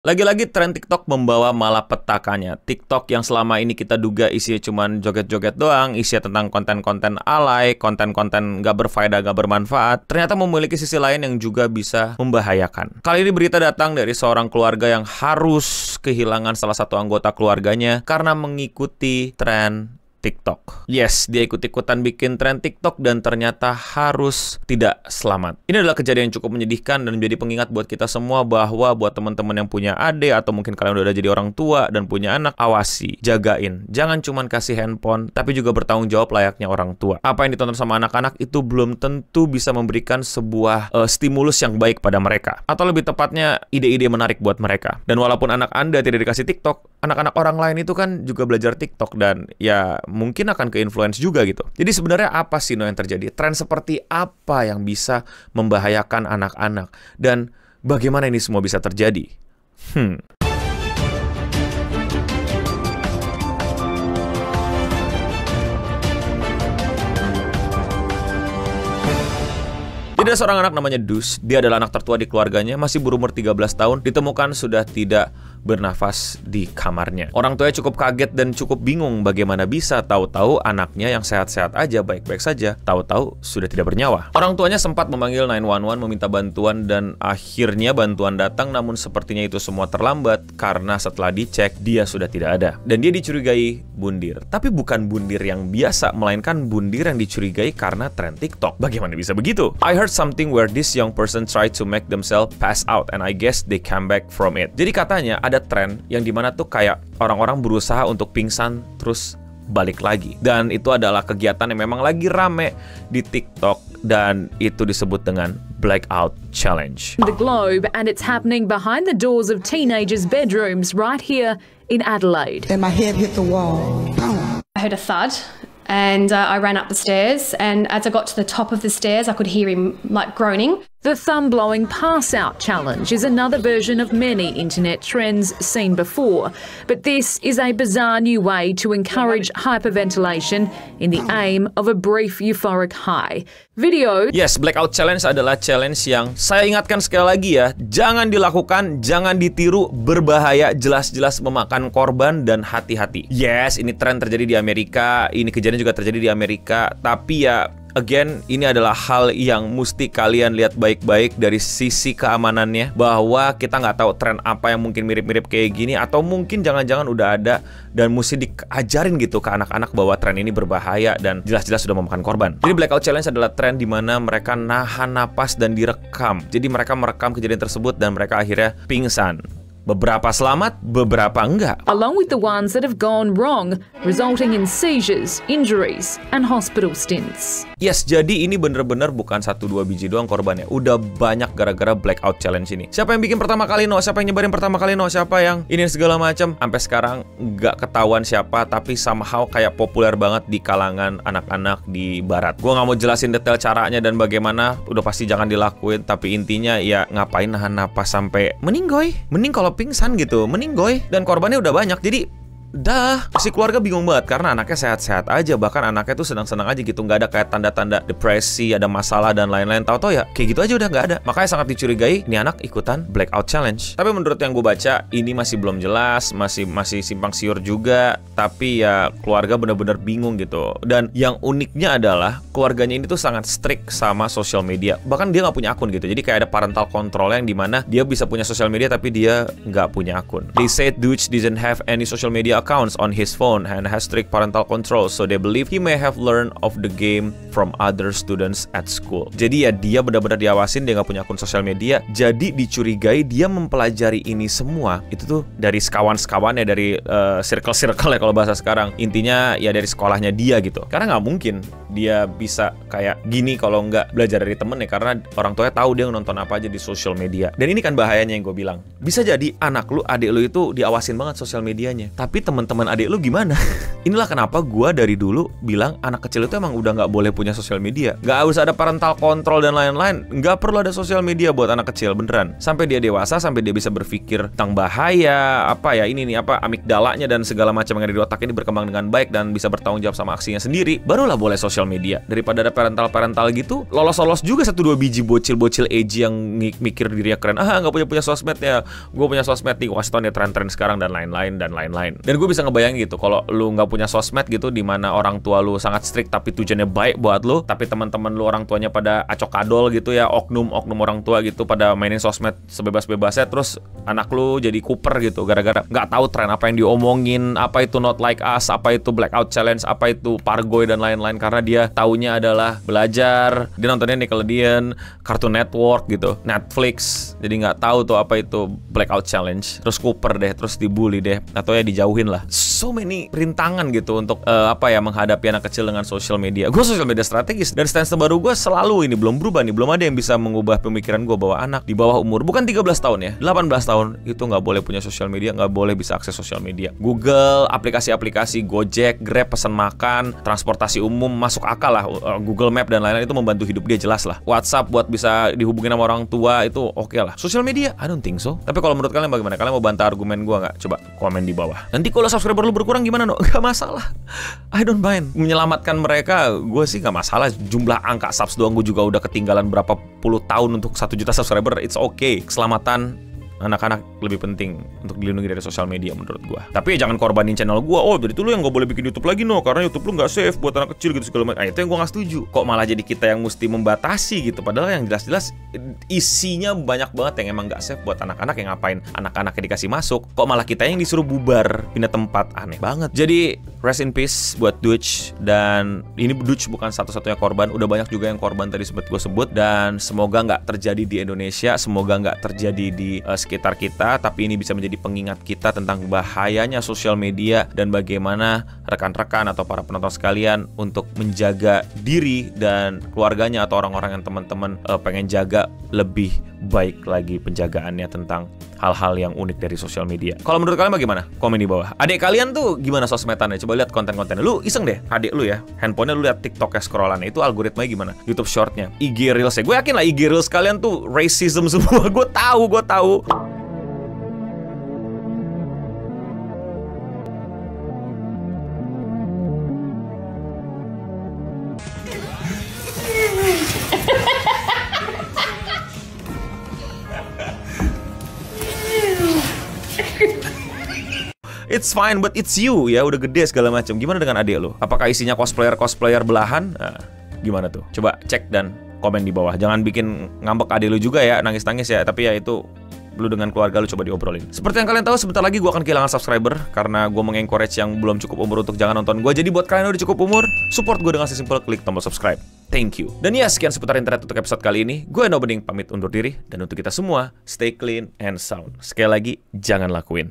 Lagi-lagi tren TikTok membawa malapetakannya. TikTok yang selama ini kita duga isinya cuman joget-joget doang, isinya tentang konten-konten alay, konten-konten gak berfaedah, gak bermanfaat, ternyata memiliki sisi lain yang juga bisa membahayakan. Kali ini berita datang dari seorang keluarga yang harus kehilangan salah satu anggota keluarganya karena mengikuti tren TikTok. Yes, dia ikut-ikutan bikin tren TikTok dan ternyata harus tidak selamat. Ini adalah kejadian yang cukup menyedihkan dan menjadi pengingat buat kita semua bahwa buat teman-teman yang punya adik atau mungkin kalian udah jadi orang tua dan punya anak, awasi, jagain. Jangan cuman kasih handphone, tapi juga bertanggung jawab layaknya orang tua. Apa yang ditonton sama anak-anak itu belum tentu bisa memberikan sebuah stimulus yang baik pada mereka. Atau lebih tepatnya, ide-ide menarik buat mereka. Dan walaupun anak Anda tidak dikasih TikTok, anak-anak orang lain itu kan juga belajar TikTok dan ya mungkin akan ke-influence juga gitu. Jadi sebenarnya apa sih yang terjadi? Tren seperti apa yang bisa membahayakan anak-anak? Dan bagaimana ini semua bisa terjadi? Jadi ada seorang anak namanya Dus. Dia adalah anak tertua di keluarganya, masih berumur 13 tahun, ditemukan sudah tidak bernafas di kamarnya. Orang tuanya cukup kaget dan cukup bingung bagaimana bisa tahu-tahu anaknya yang sehat-sehat aja, baik-baik saja, tahu-tahu sudah tidak bernyawa. Orang tuanya sempat memanggil 911 meminta bantuan dan akhirnya bantuan datang, namun sepertinya itu semua terlambat karena setelah dicek dia sudah tidak ada. Dan dia dicurigai bundir. Tapi bukan bundir yang biasa, melainkan bundir yang dicurigai karena tren TikTok. Bagaimana bisa begitu? I heard something where this young person tried to make themselves pass out and I guess they came back from it. Jadi katanya ada tren yang dimana tuh kayak orang-orang berusaha untuk pingsan terus balik lagi. Dan itu adalah kegiatan yang memang lagi rame di TikTok dan itu disebut dengan Blackout Challenge. The globe, and it's happening behind the doors of teenagers' bedrooms right here in Adelaide. Then my head hit the wall. Boom. I heard a thud and I ran up the stairs, and as I got to the top of the stairs I could hear him like groaning. The thumb-blowing pass-out challenge is another version of many internet trends seen before, but this is a bizarre new way to encourage hyperventilation in the aim of a brief euphoric high. Video. Yes, Blackout Challenge adalah challenge yang saya ingatkan sekali lagi ya, jangan dilakukan, jangan ditiru, berbahaya, jelas-jelas memakan korban dan hati-hati. Yes, ini tren terjadi di Amerika, ini kejadian juga terjadi di Amerika, tapi ya again, ini adalah hal yang mesti kalian lihat baik-baik dari sisi keamanannya, bahwa kita nggak tahu tren apa yang mungkin mirip-mirip kayak gini, atau mungkin jangan-jangan udah ada dan mesti diajarin gitu ke anak-anak bahwa tren ini berbahaya dan jelas-jelas sudah memakan korban. Jadi Blackout Challenge adalah tren di mana mereka nahan napas dan direkam. Jadi mereka merekam kejadian tersebut dan mereka akhirnya pingsan. Beberapa selamat, beberapa enggak. Along with the ones that have gone wrong, resulting in seizures, injuries, and hospital stints. Yes, jadi ini bener-bener bukan 1-2 biji doang korbannya. Udah banyak gara-gara Blackout Challenge ini. Siapa yang bikin pertama kali, no? Siapa yang nyebarin pertama kali, no? Siapa yang ini segala macam? Sampai sekarang nggak ketahuan siapa, tapi somehow kayak populer banget di kalangan anak-anak di barat. Gue nggak mau jelasin detail caranya dan bagaimana, udah pasti jangan dilakuin. Tapi intinya ya ngapain nahan napas sampai meninggoy? Mending kalau pingsan gitu, meninggoy. Dan korbannya udah banyak, jadi si keluarga bingung banget karena anaknya sehat-sehat aja, bahkan anaknya tuh senang-senang aja gitu, nggak ada kayak tanda-tanda depresi, ada masalah dan lain-lain. Tahu-tahu ya kayak gitu aja udah nggak ada. Makanya sangat dicurigai ini anak ikutan Blackout Challenge. Tapi menurut yang gue baca ini masih belum jelas, masih simpang siur juga. Tapi ya keluarga bener-bener bingung gitu. Dan yang uniknya adalah keluarganya ini tuh sangat strict sama social media. Bahkan dia nggak punya akun gitu. Jadi kayak ada parental control yang dimana dia bisa punya social media tapi dia nggak punya akun. They said Dutch didn't have any social media accounts on his phone and has strict parental control, so they believe he may have learned of the game from other students at school. Jadi ya dia benar-benar diawasin, dia nggak punya akun sosial media, jadi dicurigai dia mempelajari ini semua itu tuh dari sekawan-sekawannya, dari circle-circle ya kalau bahasa sekarang. Intinya ya dari sekolahnya dia gitu. Karena nggak mungkin dia bisa kayak gini kalau nggak belajar dari temennya, karena orang tuanya tahu dia nonton apa aja di social media. Dan ini kan bahayanya yang gue bilang. Bisa jadi anak lu, adik lu itu diawasin banget sosial medianya, tapi teman-teman adik lu gimana? Inilah kenapa gue dari dulu bilang anak kecil itu emang udah nggak boleh punya sosial media. Nggak harus ada parental control dan lain-lain. Nggak perlu ada sosial media buat anak kecil, beneran. Sampai dia dewasa, sampai dia bisa berpikir tentang bahaya, amigdalanya dan segala macam yang ada di otak ini berkembang dengan baik dan bisa bertanggung jawab sama aksinya sendiri, barulah boleh sosial media. Daripada ada parental gitu, lolos juga 1-2 biji bocil edgy yang mikir dirinya keren. Nggak punya sosmed ya, gue punya sosmed nih, gue kasih tau nih tren-tren sekarang dan lain-lain. Dan gue bisa ngebayangin gitu, kalau lu nggak punya sosmed gitu, di mana orang tua lu sangat strict tapi tujuannya baik buat lu, tapi teman-teman lu orang tuanya pada acok-adol gitu ya, oknum orang tua gitu pada mainin sosmed sebebas-bebasnya, terus anak lu jadi kuper gitu gara-gara nggak tahu tren apa yang diomongin, apa itu Not Like Us, apa itu Blackout Challenge, apa itu Pargoy dan lain-lain, karena dia taunya adalah belajar, dia nontonnya Nickelodeon, Cartoon Network gitu, Netflix, jadi nggak tahu tuh apa itu Blackout Challenge, terus kuper deh, terus dibully deh, atau ya dijauhin lah. So many rintangan gitu untuk menghadapi anak kecil dengan sosial media. Gue sosial media strategis, dan stance terbaru gue selalu ini belum berubah nih, belum ada yang bisa mengubah pemikiran gue bahwa anak di bawah umur, bukan 13 tahun ya, 18 tahun itu nggak boleh punya sosial media, nggak boleh bisa akses sosial media. Google, aplikasi-aplikasi Gojek, Grab, pesan makan, transportasi umum masuk akal lah. Google Map dan lain-lain itu membantu hidup dia jelas lah. WhatsApp buat bisa dihubungin sama orang tua itu oke lah. Sosial media, I don't think so. Tapi kalau menurut kalian bagaimana? Kalian mau bantah argumen gue nggak? Coba komen di bawah. Nanti kalau subscriber lu berkurang gimana, no? Gak masalah. I don't mind. Menyelamatkan mereka, gue sih gak masalah. Jumlah angka subs doang gue juga udah ketinggalan berapa puluh tahun untuk 1 juta subscriber. It's okay. Keselamatan anak-anak lebih penting untuk dilindungi dari sosial media menurut gua. Tapi ya jangan korbanin channel gua. Oh, jadi itu lu yang gak boleh bikin YouTube lagi, no, karena YouTube lu gak safe buat anak kecil gitu segala macam. Itu yang gua gak setuju. Kok malah jadi kita yang mesti membatasi gitu, padahal yang jelas-jelas isinya banyak banget yang emang gak safe buat anak-anak. Yang ngapain anak-anaknya dikasih masuk, kok malah kita yang disuruh bubar, pindah tempat. Aneh banget. Jadi rest in peace buat Dutch. Dan ini Dutch bukan satu-satunya korban, udah banyak juga yang korban tadi sempat gue sebut. Dan semoga gak terjadi di Indonesia, semoga gak terjadi di sekitar kita, tapi ini bisa menjadi pengingat kita tentang bahayanya sosial media dan bagaimana rekan-rekan atau para penonton sekalian untuk menjaga diri dan keluarganya atau orang-orang yang teman-teman pengen jaga lebih baik lagi penjagaannya tentang hal-hal yang unik dari sosial media. Kalau menurut kalian bagaimana? Komen di bawah. Adik kalian tuh gimana sosmedannya? Coba lihat konten-kontennya. Lu iseng deh, adik lu ya, handphonenya lu lihat TikTok-nya scrollannya, itu algoritmanya gimana? YouTube Short-nya, IG Reels-nya. Gue yakin lah IG Reels kalian tuh racism semua. Gue tahu. It's fine, but it's you ya, udah gede segala macam. Gimana dengan adik lo? Apakah isinya cosplayer belahan? Nah, gimana tuh? Coba cek dan komen di bawah. Jangan bikin ngambek adik lo juga ya, nangis-nangis ya. Tapi ya itu lu dengan keluarga lu coba diobrolin. Seperti yang kalian tahu, sebentar lagi gue akan kehilangan subscriber karena gue mengencourage yang belum cukup umur untuk jangan nonton gue. Jadi buat kalian yang udah cukup umur, support gue dengan sesimpel klik tombol subscribe. Thank you. Dan ya, sekian seputar internet untuk episode kali ini. Gue No Bening pamit undur diri, dan untuk kita semua, stay clean and sound. Sekali lagi, jangan lakuin.